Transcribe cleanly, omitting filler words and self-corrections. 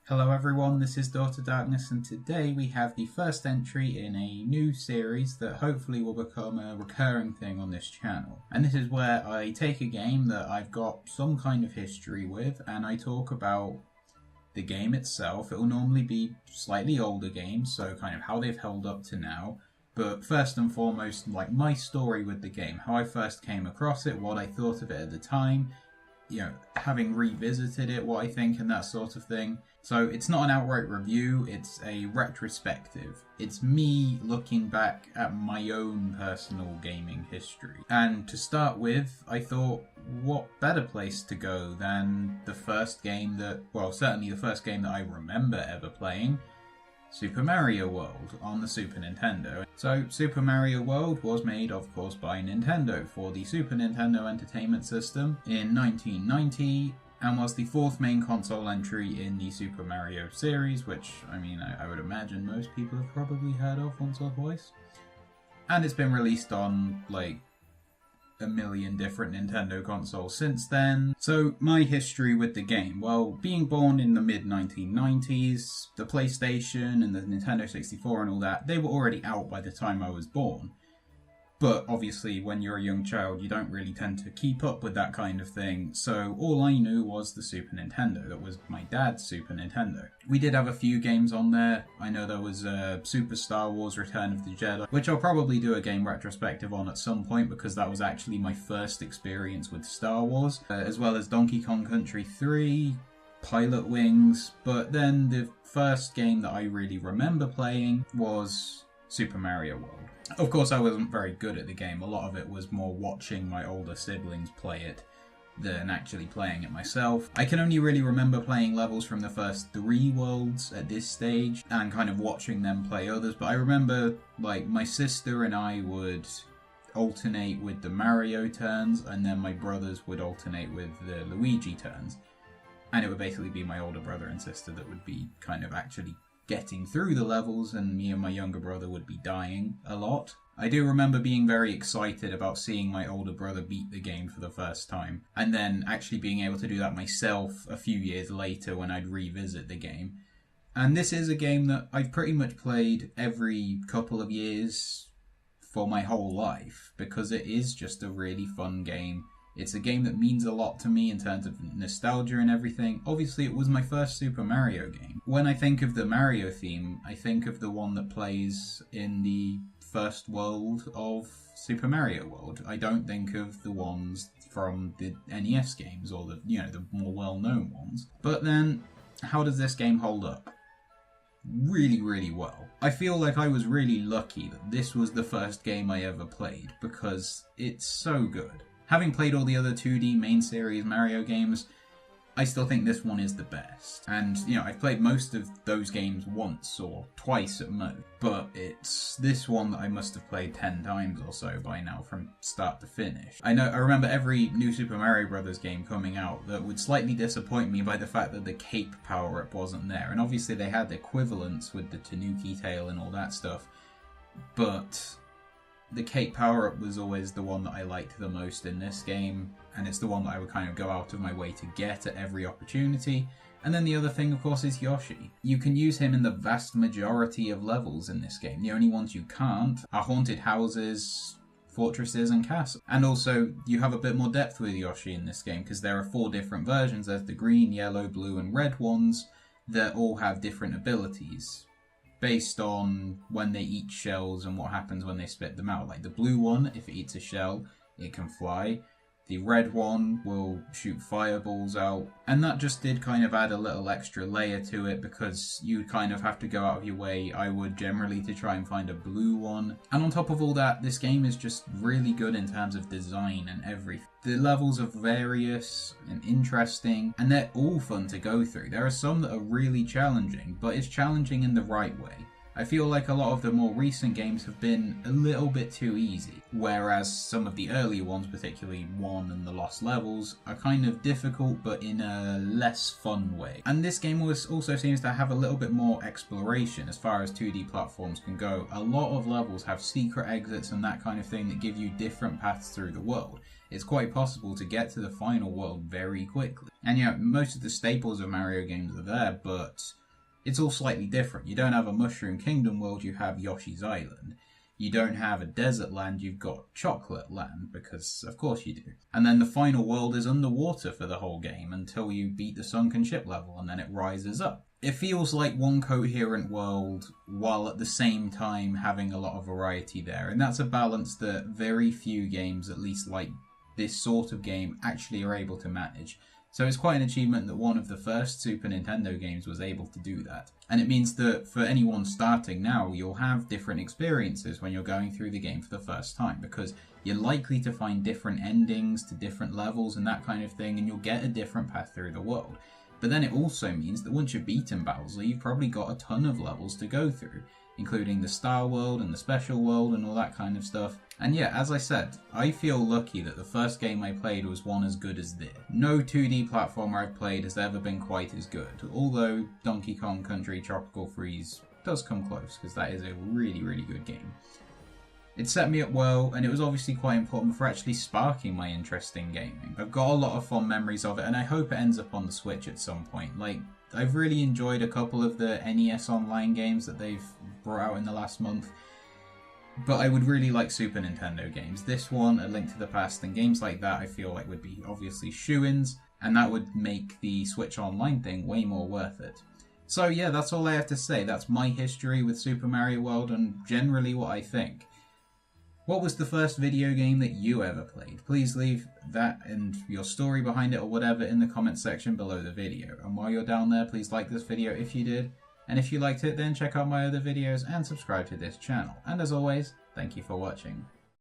Hello everyone, this is Daughter Darkness, and today we have the first entry in a new series that hopefully will become a recurring thing on this channel. And this is where I take a game that I've got some kind of history with and I talk about the game itself. It will normally be slightly older games, so kind of how they've held up to now. But first and foremost, like my story with the game, how I first came across it, what I thought of it at the time, having revisited it, what I think and that sort of thing. So it's not an outright review, it's a retrospective. It's me looking back at my own personal gaming history. And to start with, I thought, what better place to go than the first game certainly the first game that I remember ever playing, Super Mario World on the Super Nintendo. So Super Mario World was made, of course, by Nintendo for the Super Nintendo Entertainment System in 1990 and was the fourth main console entry in the Super Mario series, which, I would imagine most people have probably heard of once or twice. And it's been released on, a million different Nintendo consoles since then. So my history with the game, well, being born in the mid-1990s, the PlayStation and the Nintendo 64 and all that, they were already out by the time I was born. But obviously when you're a young child you don't really tend to keep up with that kind of thing, so all I knew was the Super Nintendo. That was my dad's Super Nintendo. We did have a few games on there. I know there was Super Star Wars Return of the Jedi, which I'll probably do a game retrospective on at some point because that was actually my first experience with Star Wars, as well as Donkey Kong Country 3, Pilot Wings, but then the first game that I really remember playing was Super Mario World. Of course, I wasn't very good at the game. A lot of it was more watching my older siblings play it than actually playing it myself. I can only really remember playing levels from the first 3 worlds at this stage and kind of watching them play others, but I remember, my sister and I would alternate with the Mario turns, and then my brothers would alternate with the Luigi turns. And it would basically be my older brother and sister that would be kind of actually getting through the levels, and me and my younger brother would be dying a lot. I do remember being very excited about seeing my older brother beat the game for the first time, and then actually being able to do that myself a few years later when I'd revisit the game. And this is a game that I've pretty much played every couple of years for my whole life, because it is just a really fun game. It's a game that means a lot to me in terms of nostalgia and everything. Obviously, it was my first Super Mario game. When I think of the Mario theme, I think of the one that plays in the first world of Super Mario World. I don't think of the ones from the NES games or the more well-known ones. But then, how does this game hold up? Really, really well. I feel like I was really lucky that this was the first game I ever played because it's so good. Having played all the other 2D main series Mario games, I still think this one is the best. And, I've played most of those games once or twice at most, but it's this one that I must have played 10 times or so by now from start to finish. I remember every new Super Mario Bros. Game coming out that would slightly disappoint me by the fact that the cape power-up wasn't there. And obviously they had equivalents with the Tanuki tail and all that stuff, but the cape power-up was always the one that I liked the most in this game, and it's the one that I would kind of go out of my way to get at every opportunity. And then the other thing, of course, is Yoshi. You can use him in the vast majority of levels in this game. The only ones you can't are haunted houses, fortresses, and castles. And also, you have a bit more depth with Yoshi in this game, because there are 4 different versions. There's the green, yellow, blue, and red ones that all have different abilities based on when they eat shells and what happens when they spit them out. Like the blue one, if it eats a shell, it can fly. The red one will shoot fireballs out. And that just did kind of add a little extra layer to it because you kind of have to go out of your way, I would generally, to try and find a blue one. And on top of all that, this game is just really good in terms of design and everything. The levels are various and interesting, and they're all fun to go through. There are some that are really challenging, but it's challenging in the right way. I feel like a lot of the more recent games have been a little bit too easy, whereas some of the earlier ones, particularly 1 and the Lost Levels, are kind of difficult but in a less fun way. And this game also seems to have a little bit more exploration as far as 2D platforms can go. A lot of levels have secret exits and that kind of thing that give you different paths through the world. it's quite possible to get to the final world very quickly. And yeah, most of the staples of Mario games are there, but it's all slightly different. You don't have a Mushroom Kingdom world, you have Yoshi's Island. You don't have a desert land, you've got Chocolate Land, because of course you do. And then the final world is underwater for the whole game until you beat the sunken ship level, and then it rises up. It feels like one coherent world, while at the same time having a lot of variety there. And that's a balance that very few games, at least like this sort of game, actually are able to manage. So it's quite an achievement that one of the first Super Nintendo games was able to do that. And it means that for anyone starting now, you'll have different experiences when you're going through the game for the first time, because you're likely to find different endings to different levels and that kind of thing, and you'll get a different path through the world. But then it also means that once you've beaten Bowser, you've probably got a ton of levels to go through, including the Star World and the Special World and all that kind of stuff. And yeah, as I said, I feel lucky that the first game I played was one as good as this. No 2D platformer I've played has ever been quite as good, although Donkey Kong Country Tropical Freeze does come close, because that is a really, really good game. It set me up well, and it was obviously quite important for actually sparking my interest in gaming. I've got a lot of fond memories of it, and I hope it ends up on the Switch at some point. Like, I've really enjoyed a couple of the NES Online games that they've brought out in the last month, but I would really like Super Nintendo games. This one, A Link to the Past, and games like that I feel like would be obviously shoo-ins, and that would make the Switch Online thing way more worth it. So yeah, that's all I have to say. That's my history with Super Mario World and generally what I think. What was the first video game that you ever played? Please leave that and your story behind it or whatever in the comment section below the video. And while you're down there, please like this video if you did. And if you liked it, then check out my other videos and subscribe to this channel. And as always, thank you for watching.